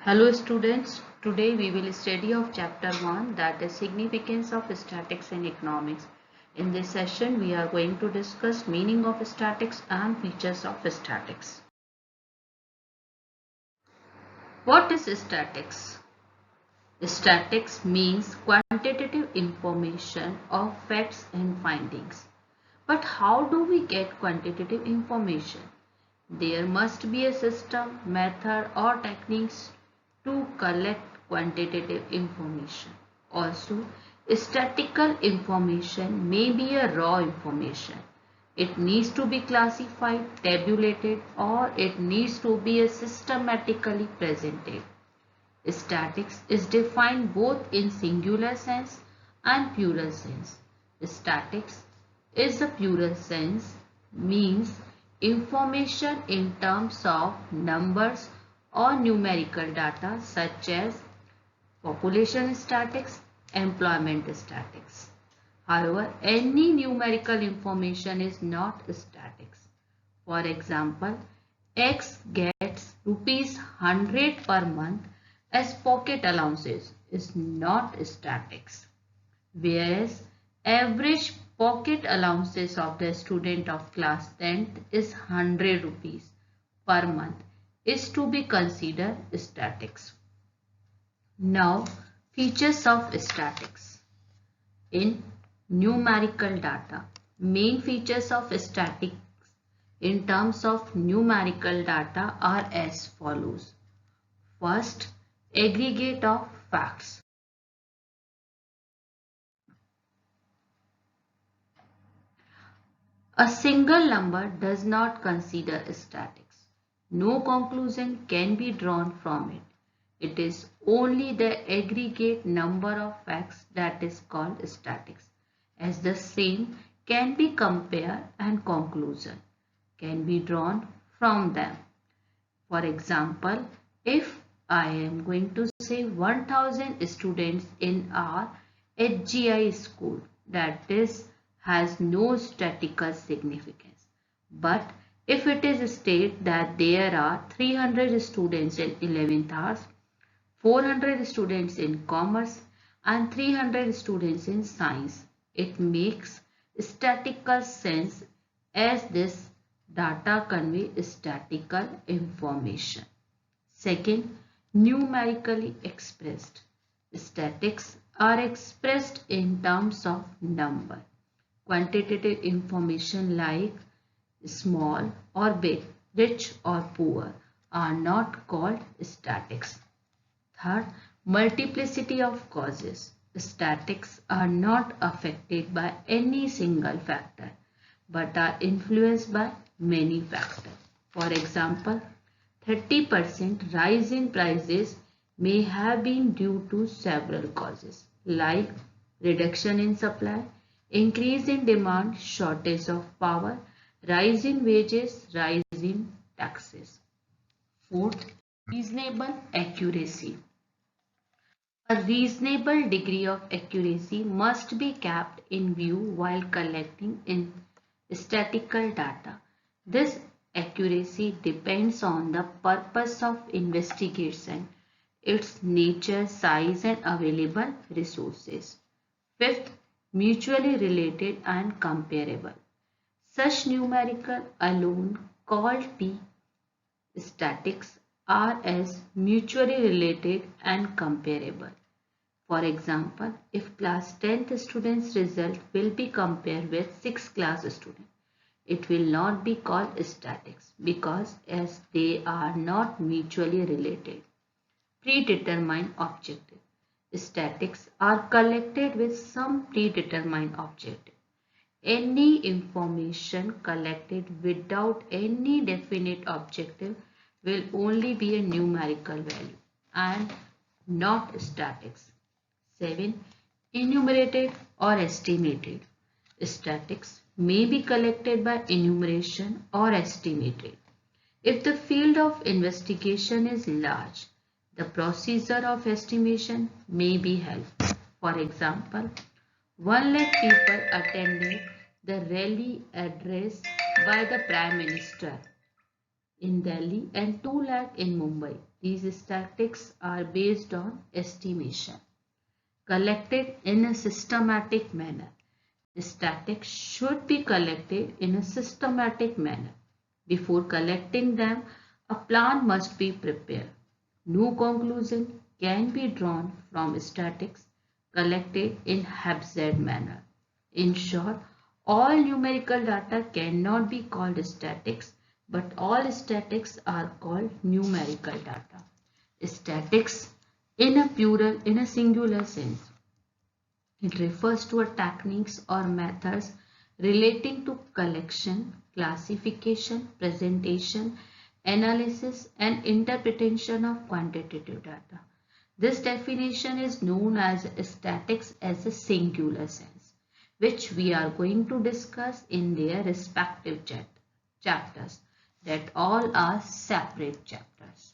Hello students, today we will study of chapter 1, that is significance of statics in economics. In this session we are going to discuss meaning of statics and features of statics. What is statics? Statics means quantitative information of facts and findings. But how do we get quantitative information? There must be a system, method or techniques to collect quantitative information. Also, statistical information may be a raw information. It needs to be classified, tabulated, or it needs to be systematically presented. Statics is defined both in singular sense and plural sense. Statics is a plural sense means information in terms of numbers or numerical data such as population statistics, employment statistics. However, any numerical information is not statics. For example, X gets rupees 100 per month as pocket allowances is not statics, whereas average pocket allowances of the student of class 10th is 100 rupees per month is to be considered statics. Now, features of statics. In numerical data, main features of statics in terms of numerical data are as follows. First, aggregate of facts. A single number does not consider statics. No conclusion can be drawn from it. It is only the aggregate number of facts that is called statics, as the same can be compared and conclusion can be drawn from them. For example, if I am going to say 1000 students in our HGI school, that is has no statistical significance. But if it is stated that there are 300 students in 11th hours, 400 students in commerce and 300 students in science, it makes statistical sense as this data convey statistical information. Second, numerically expressed. Statistics are expressed in terms of number. Quantitative information like small or big, rich or poor are not called statics. Third, multiplicity of causes. Statistics are not affected by any single factor but are influenced by many factors. For example, 30% rise in prices may have been due to several causes like reduction in supply, increase in demand, shortage of power, rise in wages, rise in taxes. Fourth, reasonable accuracy. A reasonable degree of accuracy must be kept in view while collecting in statistical data. This accuracy depends on the purpose of investigation, its nature, size and available resources. Fifth, mutually related and comparable. Such numerical alone called T statics are as mutually related and comparable. For example, if class 10th student's result will be compared with 6th class student, it will not be called statics because as they are not mutually related. Predetermined objective. Statics are collected with some predetermined objective. Any information collected without any definite objective will only be a numerical value and not statics. 7. Enumerated or estimated. Statics may be collected by enumeration or estimated. If the field of investigation is large, the procedure of estimation may be held. For example, 1 lakh people attended the rally address by the Prime Minister. in Delhi and 2 lakh in Mumbai. These statistics are based on estimation, collected in a systematic manner. Statistics should be collected in a systematic manner. Before collecting them, a plan must be prepared. No conclusion can be drawn from statistics collected in haphazard manner. In short, all numerical data cannot be called statistics, but all statistics are called numerical data. Statistics in a singular sense. It refers to techniques or methods relating to collection, classification, presentation, analysis, and interpretation of quantitative data. This definition is known as statistics as a singular sense, which we are going to discuss in their respective chapters, that all are separate chapters.